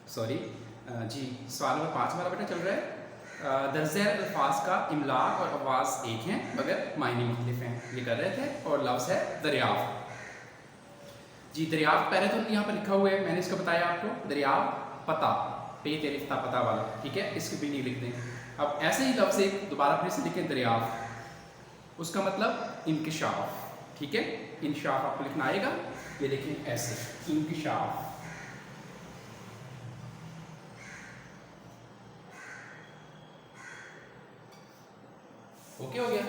Sorry जी, सवाल number 5 हमारा बेटा चल रहा है। दर्ज़ैल अल्फाज का इमला और आवाज़ एक हैं मगर मायने मुख्तलिफ हैं, ये कर रहे थे। और लफ्ज़ है दरियाफ़। जी दरियाफ़ पहले तो यहाँ पर लिखा हुआ है, मैंने इसका बताया आपको। दरियाफ़ पता, पे तेरे पता वाला, ठीक है, इसके भी नहीं लिख दें। अब ऐसे ही लफ्ज़ एक दोबारा फिर से लिखें दरियाफ़, उसका मतलब इंकिशाफ, ठीक है। इंकिशाफ आपको लिखना आएगा, ये देखें ऐसे इंकिशाफ। ओके हो गया।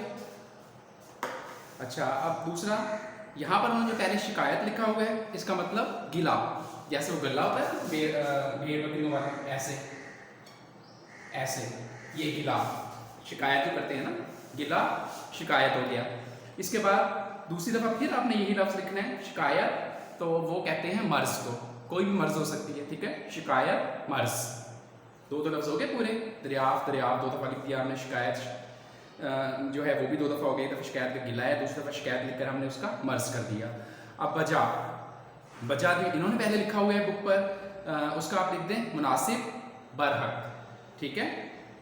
अच्छा अब दूसरा, यहाँ पर उन्होंने जो पहले शिकायत लिखा हुआ है, इसका मतलब गिला, जैसे वो गला होता है भेड़ बकरियों वाला, ऐसे ऐसे, ये गिला, शिकायत जो करते हैं ना, गिला शिकायत हो गया। इसके बाद दूसरी दफ़ा फिर आपने यही लफ्ज़ लिखना है शिकायत, तो वो कहते हैं मर्ज़ को, कोई भी मर्ज़ हो सकती है, ठीक है। शिकायत मर्ज़, दो लफ्ज़ हो गए पूरे। दरियाफ़ दो दफ़ा लिख दिया हमने, शिकायत जो है वो भी 2 दफ़ा हो गई। एक दफ़ा शिकायत का गिला है, दूसरी दफ़ा शिकायत लिखकर हमने उसका मर्ज़ कर दिया। अब बजा, बजा जो इन्होंने पहले लिखा हुआ है बुक पर, उसका आप लिख दें मुनासिब बरहक, ठीक है,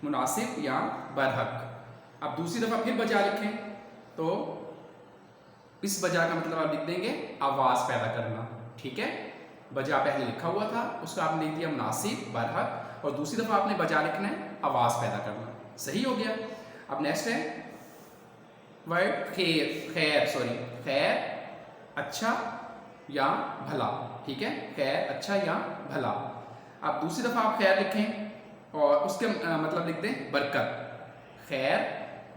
मुनासिब या बरहक। अब दूसरी दफ़ा फिर बजा लिखें तो इस बजा का मतलब आप लिख देंगे आवाज़ पैदा करना, ठीक है। बजा पहले लिखा हुआ था, उसका आपने लिख दिया मुनासिब बरहक, और दूसरी दफ़ा आपने बजा लिखना है आवाज़ पैदा करना, सही हो गया। अब नेक्स्ट है वर्ड खैर, खैर अच्छा या भला, ठीक है, खैर अच्छा या भला। अब दूसरी दफ़ा आप खैर लिखें और उसके मतलब लिख दें बरकत, खैर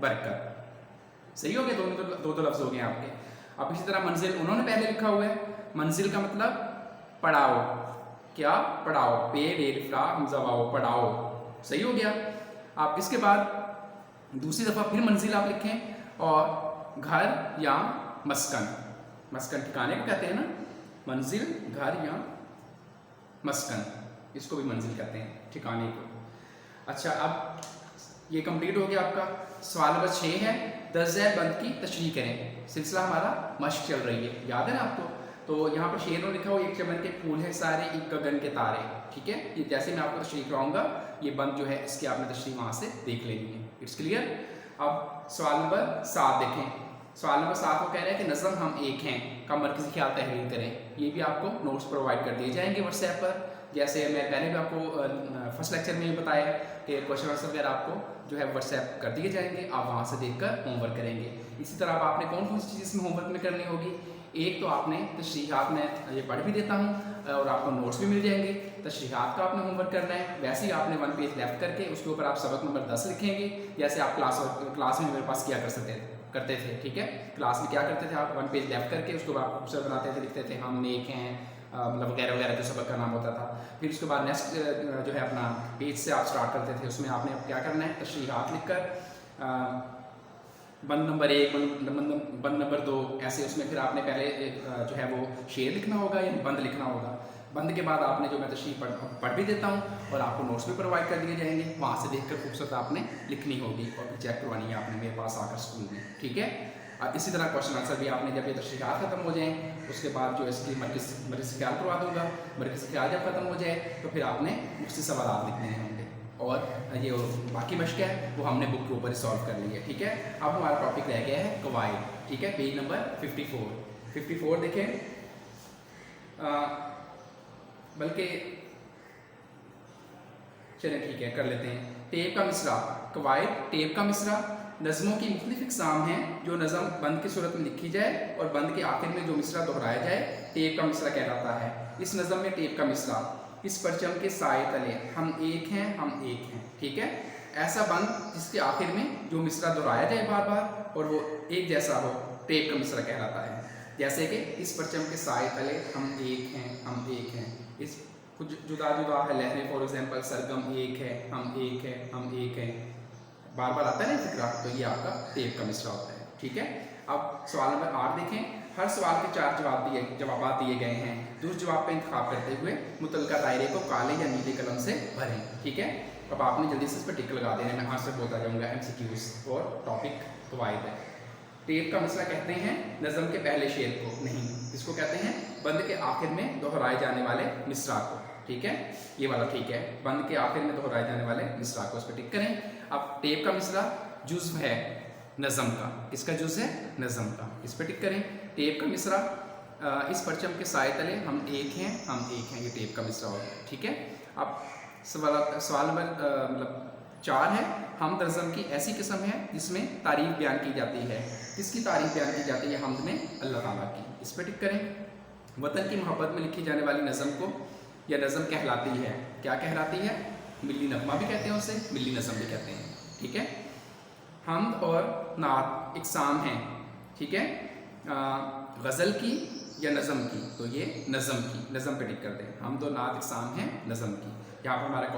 बरकत, सही हो गया। दो लफ्ज़ हो गए आपके। अब इसी तरह मंजिल उन्होंने पहले लिखा हुआ है, मंजिल का मतलब पड़ाओ, क्या पड़ाओ, पे डेल फ्ला हमज़ाओ, पड़ाओ, सही हो गया। आप इसके बाद दूसरी दफ़ा फिर मंजिल आप लिखें और घर या मस्कन, मस्कन ठिकाने को कहते हैं ना, मंजिल घर या मस्कन, इसको भी मंजिल कहते हैं, ठिकाने को। अच्छा अब ये कंप्लीट हो गया आपका। सवाल नंबर 6 है, दर्ज़ बंद की तशरीह करें। सिलसिला हमारा मश्क चल रही है, याद है ना आपको। तो यहाँ पर शेर में लिखा हुआ एक चमन के फूल है सारे, एक गगन के तारे, ठीक है। ये जैसे मैं आपको तशरीह कराऊंगा, ये बंद जो है इसकी आपने तशरीह वहाँ से देख लेनी है। It's clear. अब सवाल नंबर 7 देखें। सवाल नंबर 7 को कह रहे हैं कि नज़म हम एक हैं का मरकज़ी ख्याल तहरीर करें। ये भी आपको नोट्स प्रोवाइड कर दिए जाएंगे व्हाट्सएप पर। जैसे मैं पहले भी आपको फर्स्ट लेक्चर में बताया कि क्वेश्चन आंसर वगैरह आपको जो है व्हाट्सएप कर दिए जाएंगे, आप वहाँ से देखकर होमवर्क करेंगे। इसी तरह अब आपने कौन कौन सी चीज़ इसमें होमवर्क में करनी होगी, एक तो आपने तशरीहात में ये पढ़ भी देता हूँ और आपको नोट्स भी मिल जाएंगे। तशरीहात का आपने होमवर्क करना है, वैसे ही आपने 1 पेज लेफ्ट करके उसके ऊपर आप सबक नंबर 10 लिखेंगे, जैसे आप क्लास में मेरे पास किया करते थे, ठीक है। क्लास में क्या करते थे आप, 1 पेज लेफ्ट करके उसको आप खूबसूरत बनाते थे, लिखते थे हम नेक हैं, मतलब वगैरह वगैरह जो सबक का नाम होता था। फिर उसके बाद नेक्स्ट जो है अपना पेज से आप स्टार्ट करते थे, उसमें आपने क्या करना है, तशरीहात लिखकर बंद नंबर 1 बंद नंबर 2 ऐसे, उसमें फिर आपने पहले जो है वो शेर लिखना होगा या बंद लिखना होगा। बंद के बाद आपने जो मैं तशरीह पढ़ भी देता हूँ और आपको नोट्स भी प्रोवाइड कर दिए जाएंगे, वहाँ से देखकर खूबसूरत आपने लिखनी होगी और फिर चेक करवानी है आपने मेरे पास आकर स्कूल में, ठीक है। इसी तरह क्वेश्चन आंसर भी आपने जब ये तशरीहात खत्म हो जाएँ उसके बाद जो इसकी मरकज़ ख्याल करवा दूँगा, मरकज़ ख्याल जब खत्म हो जाए तो फिर आपने मुझसे सवाल लिखने होंगे और ये बाकी मश्क है वो हमने बुक के ऊपर सॉल्व कर ली है, ठीक है। अब हमारा टॉपिक रह गया है कवायद, ठीक है, पेज नंबर 54 देखें। बल्कि चलें ठीक है कर लेते हैं। टेप का मिसरा, कवायद टेप का मिसरा नज़मों की मुख्तलिफ इक़साम हैं जो नज़म बंद की सूरत में लिखी जाए और बंद के आखिर में जो मिसरा दोहराया जाए टेप का मिसरा कहलाता है। इस नज़म में टेप का मिसरा, इस परचम के साए तले हम एक हैं, हम एक हैं, ठीक है। ऐसा बंद जिसके आखिर में जो मिसरा दोहराया जाए बार बार और वो एक जैसा हो, टेप का मिसरा कहलाता है। जैसे कि इस परचम के साए तले हम एक हैं, हम एक हैं, इस कुछ जुदा जुदा है लहरें, फॉर एग्जाम्पल सरगम एक है, हम एक हैं, हम एक हैं, बार बार आता है ना फिक्रा, तो ये आपका टेप का मिसरा होता है, ठीक है। अब सवाल नंबर 8 देखें। हर सवाल के 4 जवाब दिए गए हैं, दूसरे जवाब का इंतखाब करते हुए मुतलका दायरे को काले या नीले कलम से भरें, ठीक है। अब आपने जल्दी से इस पर टिक लगा देना, मैं आंसर बोलता जाऊँगा MCQs और टॉपिक कवायद है। टेप का मिसरा कहते हैं नज़म के पहले शेर को, नहीं इसको कहते हैं बंद के आखिर में दोहराए जाने वाले मिसरा को, ठीक है, ये वाला ठीक है, बंद के आखिर में दोहराए जाने वाले मिसरा को, इस पर टिक करें। अब टेप का मिसरा जुज़्व है नज़म का, किसका जुज़ है? नज़म का, इस पर टिक करें। टेप का मिसरा इस परचम के साए तले हम एक हैं, हम एक हैं, ये टेप का मिसरा होगा, ठीक है। अब सवाल नंबर मतलब 4 है, हमद नज़म की ऐसी किस्म है जिसमें तारीफ़ बयान की जाती है। किसकी तारीफ़ बयान की जाती है हमद में? अल्लाह ताला की, इस पर टिक करें। वतन की मोहब्बत में लिखी जाने वाली नज़म को यह नज़म कहलाती है, क्या कहलाती है? मिली नगमा भी कहते हैं उसे, मिली नज़म भी कहते हैं, ठीक है। हमद और नात इकसाम हैं, ठीक है, गज़ल की या नज़म की, तो ये नज़म की, नज़म पे टिक कर दें। हमद और नात इकसाम हैं नज़म की। यहाँ पर हमारा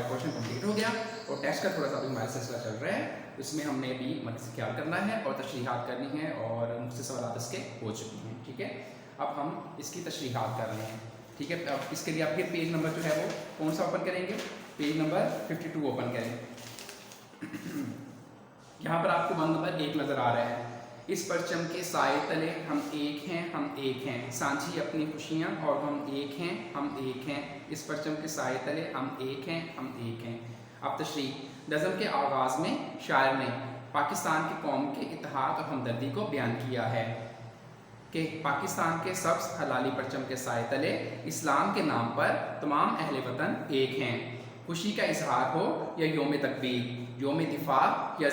क्वेश्चन कंप्लीट हो गया और टेस्ट का थोड़ा सा भी हमारा सिलसिला चल रहा है, इसमें हमने भी मत से ख्याल करना है और तशरीहात करनी है और मुझसे सवाल इसके हो चुके हैं, ठीक है। अब हम इसकी तशरीहात कर रहे हैं, ठीक है। अब इसके लिए आप फिर पेज नंबर जो है वो कौन सा ओपन करेंगे? पेज नंबर 52 ओपन करें। यहाँ पर आपको बंद नंबर 1 नज़र आ रहा है। इस परचम के साए तले हम एक हैं, हम एक हैं, सांझी अपनी खुशियाँ और हम एक हैं, हम एक हैं। इस परचम के साए तले हम एक हैं, हम एक हैं। अब तशरीह। नज़म के आगाज़ में शायर ने पाकिस्तान की कौम के इत्तेहाद और हमदर्दी को बयान किया है कि पाकिस्तान के सब्ज़ हलाली परचम के साए तले इस्लाम के नाम पर तमाम अहले वतन एक हैं। खुशी का इजहार हो या योम तकबीर, योम दिफा या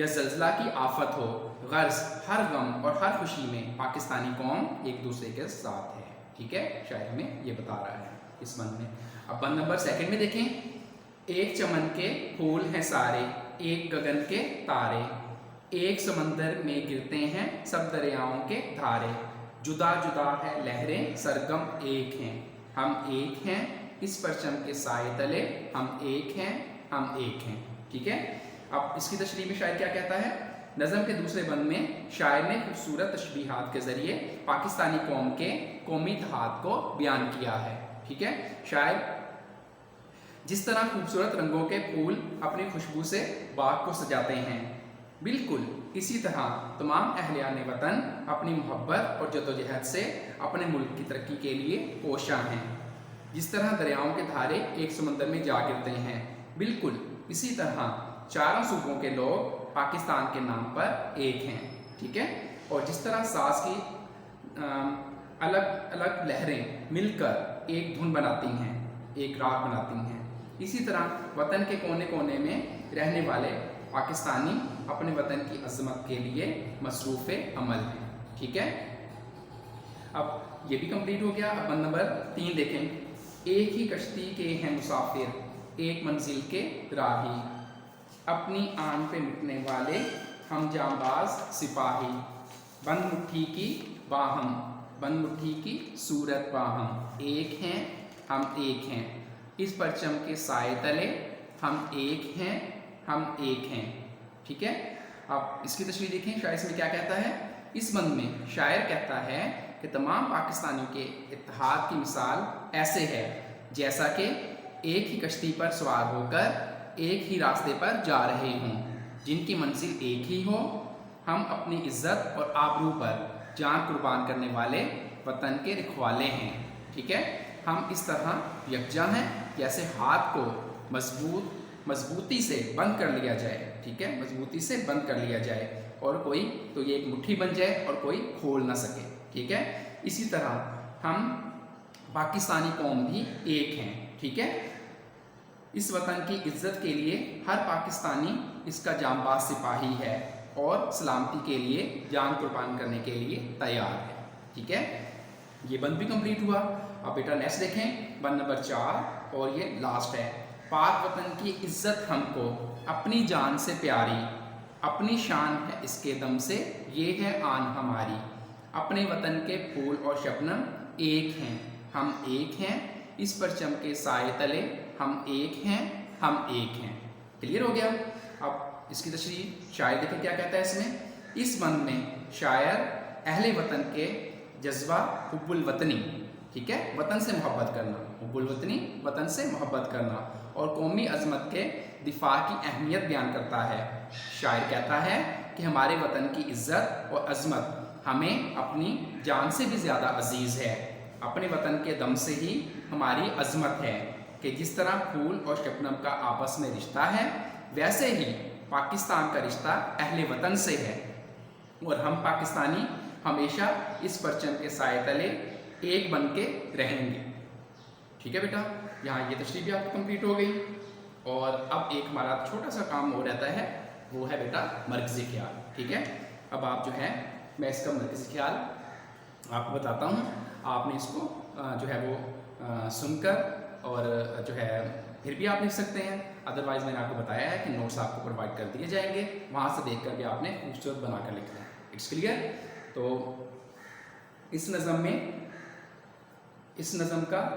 ज़ल्ज़ला की आफत हो, गर्ज़ हर गम और हर खुशी में पाकिस्तानी कौम एक दूसरे के साथ है, ठीक है। शायर हमें ये बता रहा है इस बंद में। अब बंद नंबर 2 में देखें। एक चमन के फूल हैं सारे, एक गगन के तारे, एक समंदर में गिरते हैं सब दरियाओं के धारे, जुदा जुदा है लहरें सरगम एक हैं, हम एक हैं, इस परचम के साए तले हम एक हैं, हम एक हैं, ठीक है। अब इसकी तशरीह में शायर क्या कहता है? नज़म के दूसरे बंद में शायर ने खूबसूरत तशबीहात के ज़रिए पाकिस्तानी कौम के कौमी इत्तेहाद को बयान किया है, ठीक है। शायर जिस तरह खूबसूरत रंगों के फूल अपनी खुशबू से बाग को सजाते हैं, बिल्कुल इसी तरह तमाम अहलियान वतन अपनी मोहब्बत और जदोजहद से अपने मुल्क की तरक्की के लिए कोशां हैं। जिस तरह दरियाओं के धारे एक समंदर में जा गिरते हैं, बिल्कुल इसी तरह चारों सूबों के लोग पाकिस्तान के नाम पर एक हैं, ठीक है। और जिस तरह साज की अलग अलग लहरें मिलकर एक धुन बनाती हैं, एक राग बनाती हैं, इसी तरह वतन के कोने कोने में रहने वाले पाकिस्तानी अपने वतन की अज़मत के लिए मसरूफ़ अमल हैं, ठीक है। अब ये भी कंप्लीट हो गया। अब बंद नंबर 3 देखें। एक ही कश्ती के हैं मुसाफिर, एक मंजिल के राही, अपनी आन पे मिटने वाले हम जांबाज सिपाही, बंद मुट्ठी की बाहम, बंद मुट्ठी की सूरत बाहम, एक हैं हम एक हैं, इस परचम के साए तले हम एक हैं, हम एक हैं, ठीक है। अब इसकी तशरीह देखें, शायर इसमें क्या कहता है? इस बंद में शायर कहता है कि तमाम पाकिस्तानियों के इत्तेहाद की मिसाल ऐसे है जैसा कि एक ही कश्ती पर सवार होकर एक ही रास्ते पर जा रहे हों, जिनकी मंजिल एक ही हो, हम अपनी इज्जत और आबरू पर जान कुर्बान करने वाले वतन के रखवाले हैं, ठीक है। हम इस तरह यकजा हैं जैसे हाथ को मजबूती से बंद कर लिया जाए, ठीक है, मजबूती से बंद कर लिया जाए और कोई तो ये एक मुट्ठी बन जाए और कोई खोल ना सके, ठीक है। इसी तरह हम पाकिस्तानी कौम भी एक हैं, ठीक है। इस वतन की इज्जत के लिए हर पाकिस्तानी इसका जांबाज सिपाही है और सलामती के लिए जान कुर्बान करने के लिए तैयार है, ठीक है। ये बंद भी कंप्लीट हुआ। अब बेटा नेक्स्ट देखें, बंद नंबर 4 और ये लास्ट है। पाक वतन की इज्जत हमको अपनी जान से प्यारी, अपनी शान है इसके दम से ये है आन हमारी, अपने वतन के फूल और शबनम एक हैं, हम एक हैं, इस परचम के साए तले हम एक हैं, हम एक हैं। क्लियर हो गया। अब इसकी तशरीह शायर देखिए क्या कहता है इसमें। इस बंद में शायर अहले वतन के जज्बा हुब्बुल वतनी, ठीक है, वतन से मोहब्बत करना, हुब्बुल वतनी वतन से मोहब्बत करना और कौमी अजमत के दिफा की अहमियत बयान करता है। शायर कहता है कि हमारे वतन की इज्जत और अजमत ہمیں اپنی جان سے بھی زیادہ عزیز ہے، اپنے وطن کے دم سے ہی ہماری عظمت ہے کہ جس طرح پھول اور شبنم کا آپس میں رشتہ ہے، ویسے ہی پاکستان کا رشتہ اہل وطن سے ہے، اور ہم پاکستانی ہمیشہ اس پرچم کے سائے تلے ایک بن کے رہیں گے۔ ٹھیک ہے بیٹا، یہاں یہ تشریح بھی آپ کی کمپلیٹ ہو گئی، اور اب ایک ہمارا چھوٹا سا کام ہو رہتا ہے، وہ ہے بیٹا مرکزی خیال۔ ٹھیک ہے، اب آپ جو ہے میں اس کا مرکزی خیال آپ کو بتاتا ہوں، آپ نے اس کو جو ہے وہ سن کر اور جو ہے پھر بھی آپ لکھ سکتے ہیں، ادروائز میں نے آپ کو بتایا ہے کہ نوٹس آپ کو پرووائڈ کر دیے جائیں گے، وہاں سے دیکھ کر بھی آپ نے خوبصورت بنا کر لکھنا ہے۔ It's clear? تو اس نظم میں، اس نظم کا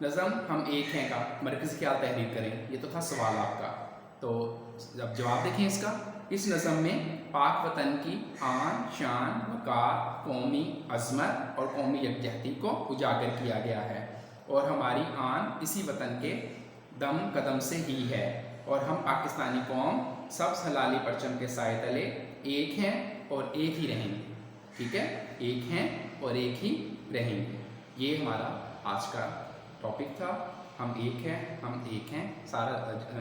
نظم ہم ایک ہیں کا مرکزی خیال تحریر کریں، یہ تو تھا سوال آپ کا، تو اب جواب دیکھیں اس کا۔ اس نظم میں پاک وطن کی آن، شان، وقار، قومی عظمت اور قومی یکجہتی کو اجاگر کیا گیا ہے، اور ہماری آن اسی وطن کے دم قدم سے ہی ہے، اور ہم پاکستانی قوم سبز ہلالی پرچم کے سائے تلے ایک ہیں اور ایک ہی رہیں گے۔ ٹھیک ہے، ایک ہیں اور ایک ہی رہیں گے، یہ ہمارا آج کا ٹاپک تھا۔ ہم ایک ہیں، ہم ایک ہیں، سارا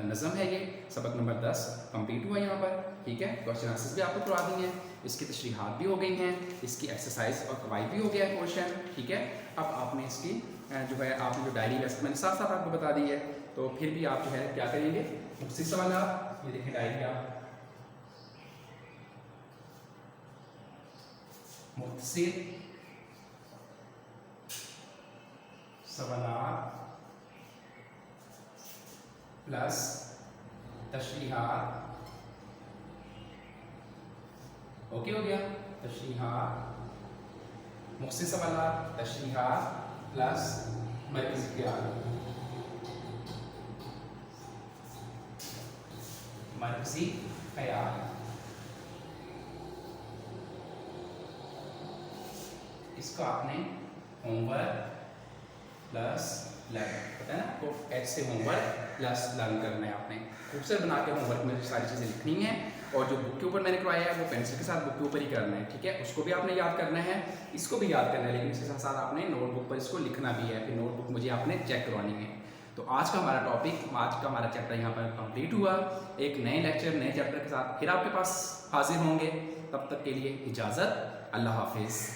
نظم ہے، یہ سبق نمبر 10 کمپلیٹ ہوا یہاں پر۔ ٹھیک ہے، کوشچن آنسرز بھی آپ کو کروا دی ہیں، اس کی تشریحات بھی ہو گئی ہیں، اس کی ایکسرسائز اور قواعد بھی ہو گیا ہے کوشچن۔ ٹھیک ہے، اب آپ نے اس کی جو ہے آپ نے جو ڈائری ویسے میں نے ساتھ ساتھ آپ کو بتا دی ہے، تو پھر بھی آپ جو ہے کیا کریں گے، مختصر سوالات، یہ دیکھیں ڈائری آپ، مختصر سوالات پلس تشریحات، اوکے ہو گیا، تشریحات، مختصر سوالات، تشریحات پلس مرکزی خیال، مرکزی خیال، اس کو آپ نے ہوم ورک پلس لرن، پتہ ہے نا آپ کو، ایچ سے ہوم ورک پلس لرن کرنا ہے، آپ نے خوبصورت بنا کے ہوم ورک میں ساری چیزیں لکھنی ہیں، اور جو بک کے اوپر میں نے کروایا ہے وہ پینسل کے ساتھ بک کے اوپر ہی کرنا ہے۔ ٹھیک ہے، اس کو بھی آپ نے یاد کرنا ہے، اس کو بھی یاد کرنا ہے، لیکن اس کے ساتھ ساتھ آپ نے نوٹ بک پر اس کو لکھنا بھی ہے، پھر نوٹ بک مجھے آپ نے چیک کروانی ہے۔ تو آج کا ہمارا ٹاپک، آج کا ہمارا چیپٹر یہاں پر کمپلیٹ ہوا، ایک نئے لیکچر نئے چیپٹر کے ساتھ پھر آپ کے پاس حاضر ہوں گے، تب تک کے لیے اجازت، اللہ حافظ۔